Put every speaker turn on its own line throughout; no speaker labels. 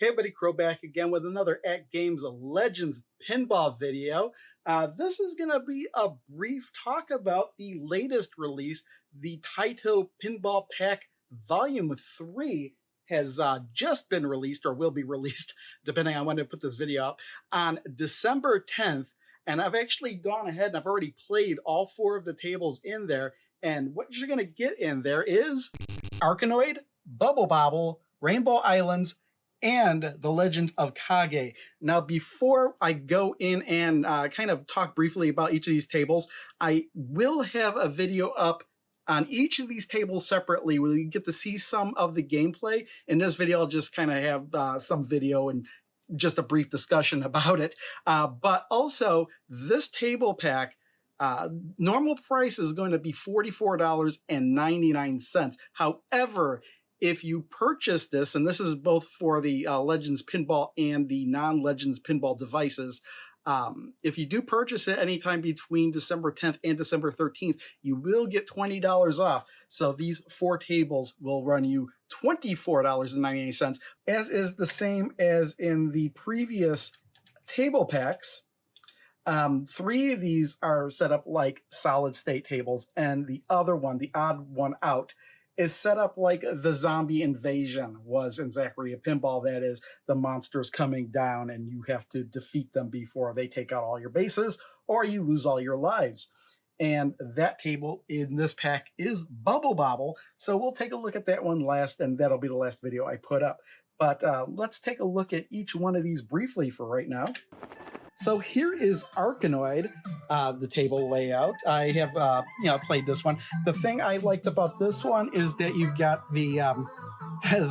Hey buddy, Crow back again with another AtGames Legends Pinball video. This is going to be a brief talk about the latest release. The Taito Pinball Pack Volume 3 has just been released, or will be released, depending on when I put this video up, on December 10th. And I've actually gone ahead and I've already played all 4 of the tables in there. And what you're going to get in there is Arkanoid, Bubble Bobble, Rainbow Islands, and the Legend of Kage. Now, before I go in and kind of talk briefly about each of these tables, I will have a video up on each of these tables separately where you get to see some of the gameplay. In this video, I'll just kind of have some video and just a brief discussion about it. But also, this table pack, normal price is going to be $44.99. However, if you purchase this, and this is both for the Legends Pinball and the non-Legends Pinball devices, if you do purchase it anytime between December 10th and December 13th, you will get $20 off. So these 4 tables will run you $24.98, as is the same as in the previous table packs. 3 of these are set up like solid state tables, and the other one, the odd one out, is set up like the zombie invasion was in Zaccaria Pinball. That is, the monsters coming down and you have to defeat them before they take out all your bases or you lose all your lives. And that table in this pack is Bubble Bobble. So we'll take a look at that one last, and that'll be the last video I put up. But let's take a look at each one of these briefly for right now. So here is Arkanoid, the table layout. I have, played this one. The thing I liked about this one is that you've got the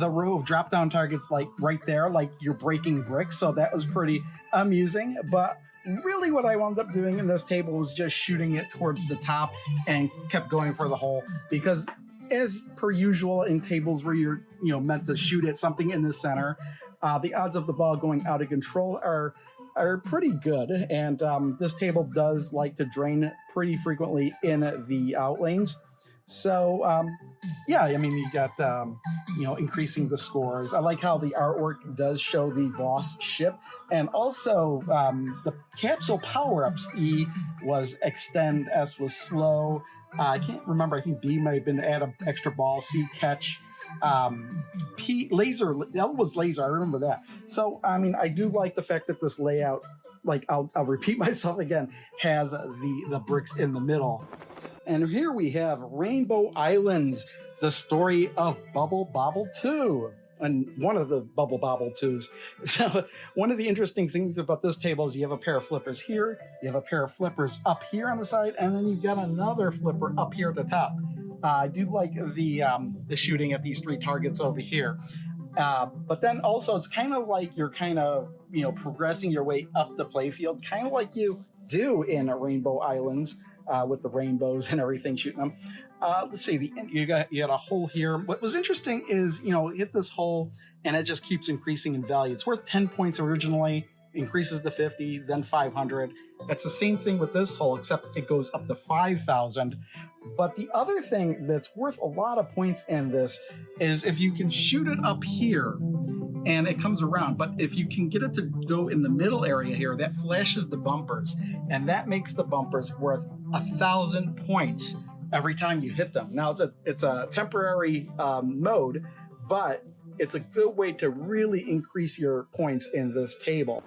row of drop-down targets like right there, like you're breaking bricks. So that was pretty amusing. But really what I wound up doing in this table was just shooting it towards the top and kept going for the hole, because as per usual in tables where you're meant to shoot at something in the center, the odds of the ball going out of control are pretty good, and this table does like to drain pretty frequently in the out lanes. So yeah, I mean, you got increasing the scores. I like how the artwork does show the Voss ship, and also the capsule power-ups. E was extend, S was slow. I can't remember. I think B might have been add an extra ball. C catch. P laser, L was laser, I remember that. So I mean, I do like the fact that this layout, like I'll repeat myself again, has the bricks in the middle. And here we have Rainbow Islands, the story of Bubble Bobble 2, and one of the Bubble Bobble 2s. So one of the interesting things about this table is you have a pair of flippers here, you have a pair of flippers up here on the side, and then you've got another flipper up here at the top. I do like the shooting at these 3 targets over here. But then also it's kind of like you're kind of, progressing your way up the playfield, kind of like you do in Rainbow Islands with the rainbows and everything shooting them. Let's see, you got a hole here. What was interesting is, hit this hole and it just keeps increasing in value. It's worth 10 points originally, increases to 50, then 500. That's the same thing with this hole, except it goes up to 5,000. But the other thing that's worth a lot of points in this is if you can shoot it up here and it comes around, but if you can get it to go in the middle area here, that flashes the bumpers, and that makes the bumpers worth 1,000 points every time you hit them. Now it's a temporary mode, but it's a good way to really increase your points in this table.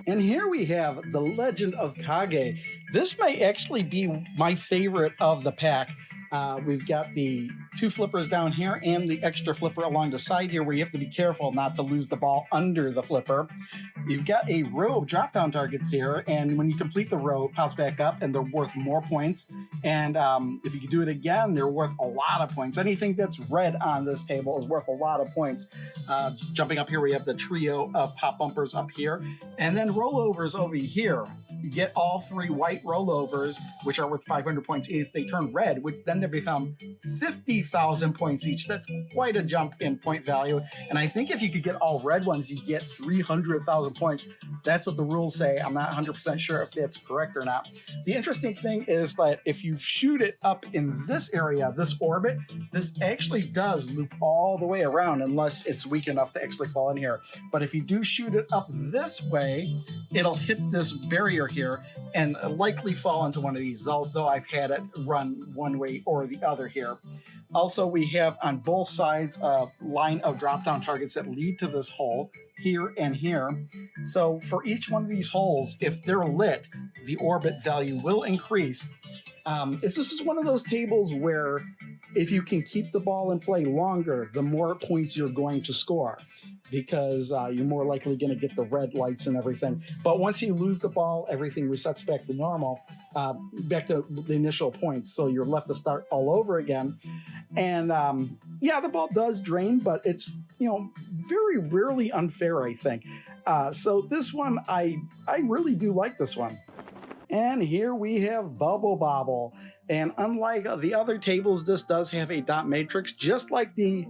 And here we have the Legend of Kage. This might actually be my favorite of the pack. We've got the 2 flippers down here and the extra flipper along the side here where you have to be careful not to lose the ball under the flipper. You've got a row of drop-down targets here, and when you complete the row, it pops back up and they're worth more points. And if you can do it again, they're worth a lot of points. Anything that's red on this table is worth a lot of points. Jumping up here, we have the trio of pop bumpers up here, and then rollovers over here. You get all 3 white rollovers, which are worth 500 points. If they turn red, which then they become 50,000 points each. That's quite a jump in point value. And I think if you could get all red ones, you get 300,000 points. That's what the rules say. I'm not 100% sure if that's correct or not. The interesting thing is that if you shoot it up in this area, this orbit, this actually does loop all the way around unless it's weak enough to actually fall in here. But if you do shoot it up this way, it'll hit this barrier here and likely fall into one of these, although I've had it run one way or the other here. Also, we have on both sides a line of drop-down targets that lead to this hole here and here. So for each one of these holes, if they're lit, the orbit value will increase. This is one of those tables where if you can keep the ball in play longer, the more points you're going to score, because you're more likely going to get the red lights and everything. But once you lose the ball, everything resets back to normal, back to the initial points. So you're left to start all over again. And yeah, the ball does drain, but it's, you know, very rarely unfair, I think. So this one, I really do like this one. And here we have Bubble Bobble. And unlike the other tables, this does have a dot matrix, just like the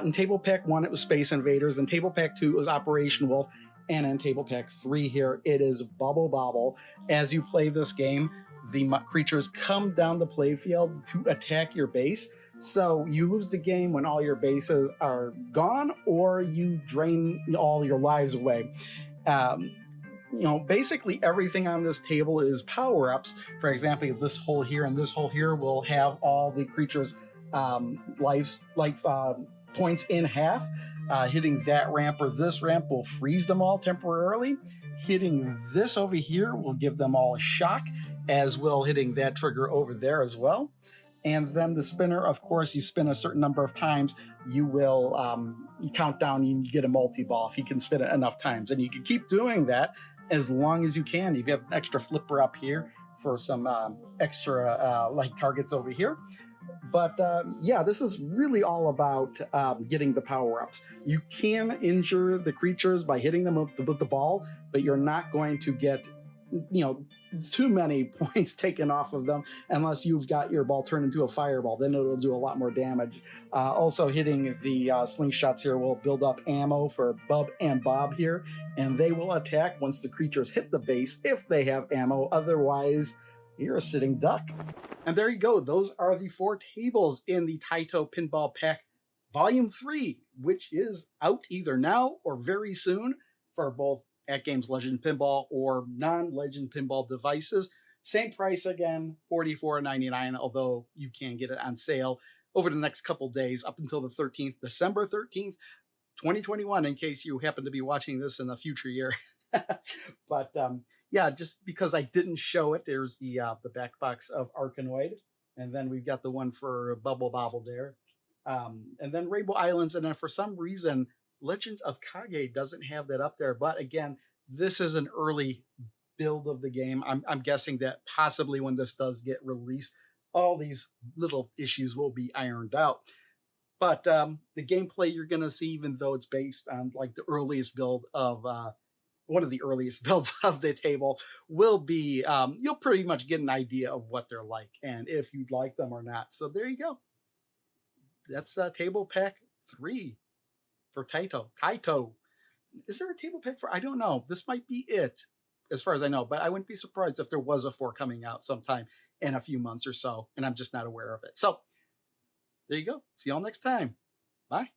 in Table Pack 1, it was Space Invaders. In Table Pack 2, it was Operation Wolf. And in Table Pack 3 here, it is Bubble Bobble. As you play this game, the creatures come down the playfield to attack your base. So you lose the game when all your bases are gone, or you drain all your lives away. You know, basically everything on this table is power-ups. For example, this hole here and this hole here will have all the creatures' life points in half. Hitting that ramp or this ramp will freeze them all temporarily. Hitting this over here will give them all a shock, as will hitting that trigger over there as well. And then the spinner, of course, you spin a certain number of times, you will you count down, you get a multi-ball if you can spin it enough times. And you can keep doing that as long as you can. You have an extra flipper up here for some extra like targets over here. But yeah, this is really all about getting the power-ups. You can injure the creatures by hitting them with the ball, but you're not going to get, you know, too many points taken off of them unless you've got your ball turned into a fireball. Then it'll do a lot more damage. Also, hitting the slingshots here will build up ammo for Bub and Bob here, and they will attack once the creatures hit the base if they have ammo. Otherwise, you're a sitting duck. And there you go. Those are the 4 tables in the Taito Pinball Pack Volume 3, which is out either now or very soon for both AtGames Legends Pinball or non-Legend Pinball devices. Same price again, $44.99, although you can get it on sale over the next couple days up until the 13th, December 13th, 2021, in case you happen to be watching this in a future year. But yeah, just because I didn't show it, there's the back box of Arkanoid, and then we've got the one for Bubble Bobble there, and then Rainbow Islands, and then for some reason, Legend of Kage doesn't have that up there. But again, this is an early build of the game. I'm guessing that possibly when this does get released, all these little issues will be ironed out. But the gameplay you're going to see, even though it's based on like the earliest build of one of the earliest builds of the table, will be, you'll pretty much get an idea of what they're like and if you'd like them or not. So there you go. That's Table Pack 3 for Taito. Taito. Is there a table pack for? I don't know. This might be it, as far as I know. But I wouldn't be surprised if there was a 4 coming out sometime in a few months or so, and I'm just not aware of it. So there you go. See y'all next time. Bye.